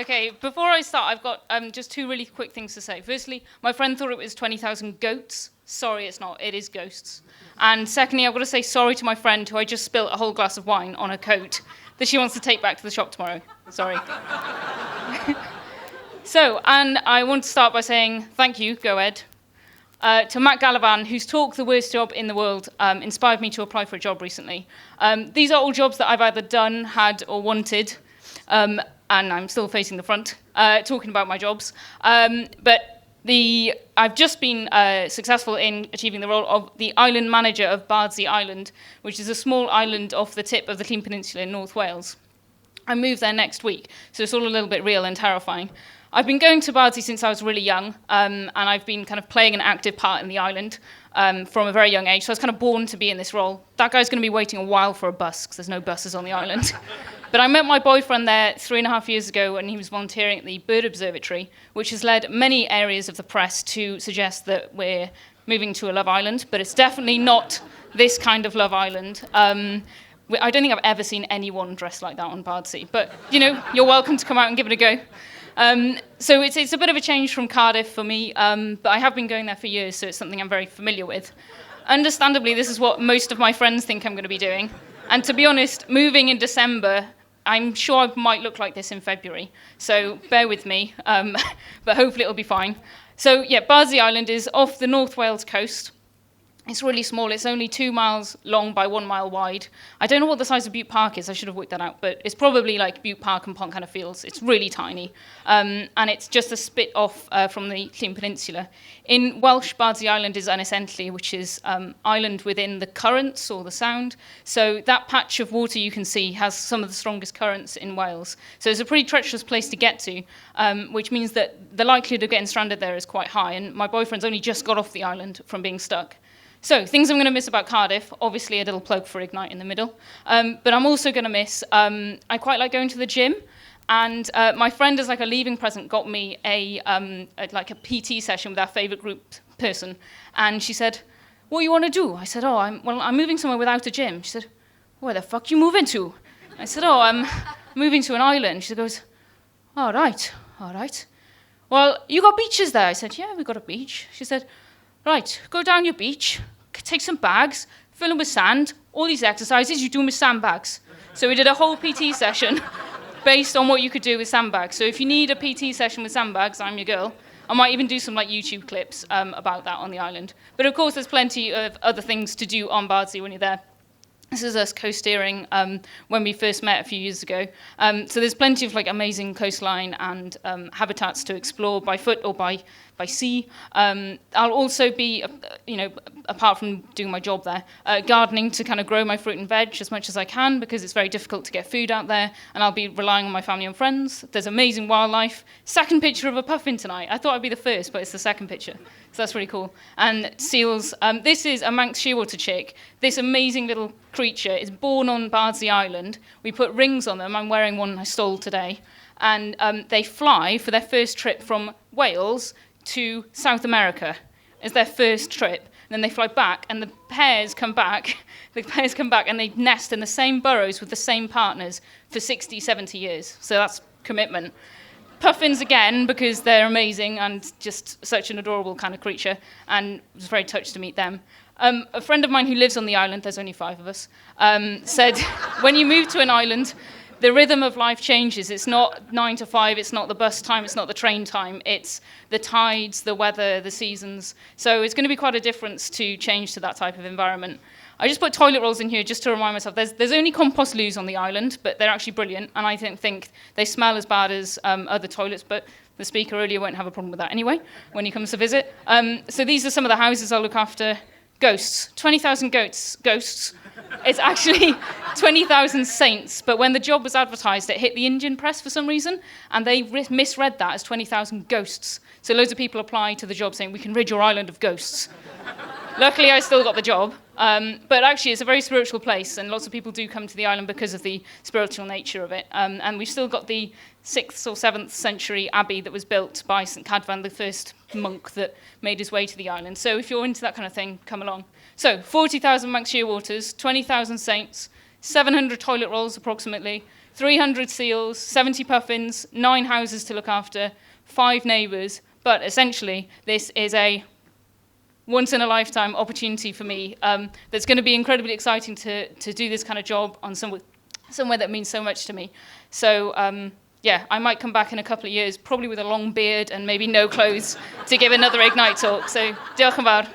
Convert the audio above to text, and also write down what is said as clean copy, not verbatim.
Okay, before I start, I've got just two really quick things to say. Firstly, my friend thought it was 20,000 goats. Sorry, it's not. It is ghosts. And secondly, I've got to say sorry to my friend who I just spilt a whole glass of wine on her coat that she wants to take back to the shop tomorrow. Sorry. So, and I want to start by saying thank you, go Ed, to Matt Gallivan, whose talk, The Worst Job in the World, inspired me to apply for a job recently. These are all jobs that I've either done, had, or wanted, and I'm still facing the front, talking about my jobs. But I've just been successful in achieving the role of the island manager of Bardsey Island, which is a small island off the tip of the Clean Peninsula in North Wales. I move there next week, so it's all a little bit real and terrifying. I've been going to Bardsey since I was really young, and I've been kind of playing an active part in the island from a very young age, so I was kind of born to be in this role. That guy's going to be waiting a while for a bus, because there's no buses on the island. But I met my boyfriend there 3.5 years ago when he was volunteering at the Bird Observatory, which has led many areas of the press to suggest that we're moving to a Love Island, but it's definitely not this kind of Love Island. I don't think I've ever seen anyone dressed like that on Bardsey, but, you know, you're welcome to come out and give it a go. So it's a bit of a change from Cardiff for me, but I have been going there for years, so it's something I'm very familiar with. Understandably, this is what most of my friends think I'm going to be doing. And to be honest, moving in December, I'm sure I might look like this in February. So bear with me, but hopefully it'll be fine. So yeah, Bardsey Island is off the North Wales coast. It's really small. It's only 2 miles long by 1 mile wide. I don't know what the size of Butte Park is. I should have worked that out, but it's probably like Butte Park and Pontcanna Fields. It's really tiny, and it's just a spit off from the Clean Peninsula. In Welsh, Bardsey Island is Ynys Enlli, which is island within the currents or the sound. So that patch of water you can see has some of the strongest currents in Wales. So it's a pretty treacherous place to get to, which means that the likelihood of getting stranded there is quite high. And my boyfriend's only just got off the island from being stuck. So, things I'm going to miss about Cardiff, obviously a little plug for Ignite in the middle, but I'm also going to miss, I quite like going to the gym, and my friend as like a leaving present got me a PT session with our favourite group person, and she said, what do you want to do? I said, I'm moving somewhere without a gym. She said, where the fuck you moving to? I said, I'm moving to an island. She goes, all right. Well, you got beaches there? I said, yeah, we got a beach. She said, right, go down your beach, take some bags, fill them with sand, all these exercises, you do them with sandbags. So we did a whole PT session based on what you could do with sandbags. So if you need a PT session with sandbags, I'm your girl. I might even do some like YouTube clips about that on the island. But of course, there's plenty of other things to do on Bardsey when you're there. This is us co-steering when we first met a few years ago. So there's plenty of like amazing coastline and habitats to explore by foot or by sea. I'll also be, apart from doing my job there, gardening to kind of grow my fruit and veg as much as I can because it's very difficult to get food out there, and I'll be relying on my family and friends. There's amazing wildlife. Second picture of a puffin tonight. I thought I'd be the first, but it's the second picture. So that's really cool. And seals. This is a Manx shearwater chick. This amazing little creature is born on Bardsey Island. We put rings on them. I'm wearing one I stole today. And they fly for their first trip from Wales to South America. It's their first trip. And then they fly back, and the pairs come back. And they nest in the same burrows with the same partners for 60, 70 years. So that's commitment. Puffins again, because they're amazing and just such an adorable kind of creature, and I was very touched to meet them. A friend of mine who lives on the island, there's only 5 of us, said, when you move to an island, the rhythm of life changes. It's not 9 to 5, it's not the bus time, it's not the train time, it's the tides, the weather, the seasons. So it's going to be quite a difference to change to that type of environment. I just put toilet rolls in here just to remind myself. There's only compost loos on the island, but they're actually brilliant, and I think they smell as bad as other toilets, but the speaker earlier won't have a problem with that anyway when he comes to visit. So these are some of the houses I'll look after. Ghosts. 20,000 ghosts. It's actually 20,000 saints, but when the job was advertised, it hit the Indian press for some reason, and they misread that as 20,000 ghosts. So loads of people applied to the job saying, we can rid your island of ghosts. Luckily, I still got the job. But actually, it's a very spiritual place, and lots of people do come to the island because of the spiritual nature of it. And we've still got the 6th or 7th century abbey that was built by St. Cadfan, the first monk that made his way to the island. So if you're into that kind of thing, come along. So 40,000 Manx shearwaters, 20,000 saints, 700 toilet rolls approximately, 300 seals, 70 puffins, 9 houses to look after, 5 neighbours, but essentially this is a once-in-a-lifetime opportunity for me that's going to be incredibly exciting to do this kind of job on somewhere that means so much to me. So, yeah, I might come back in a couple of years, probably with a long beard and maybe no clothes, to give another Ignite talk. So, diolch yn fawr.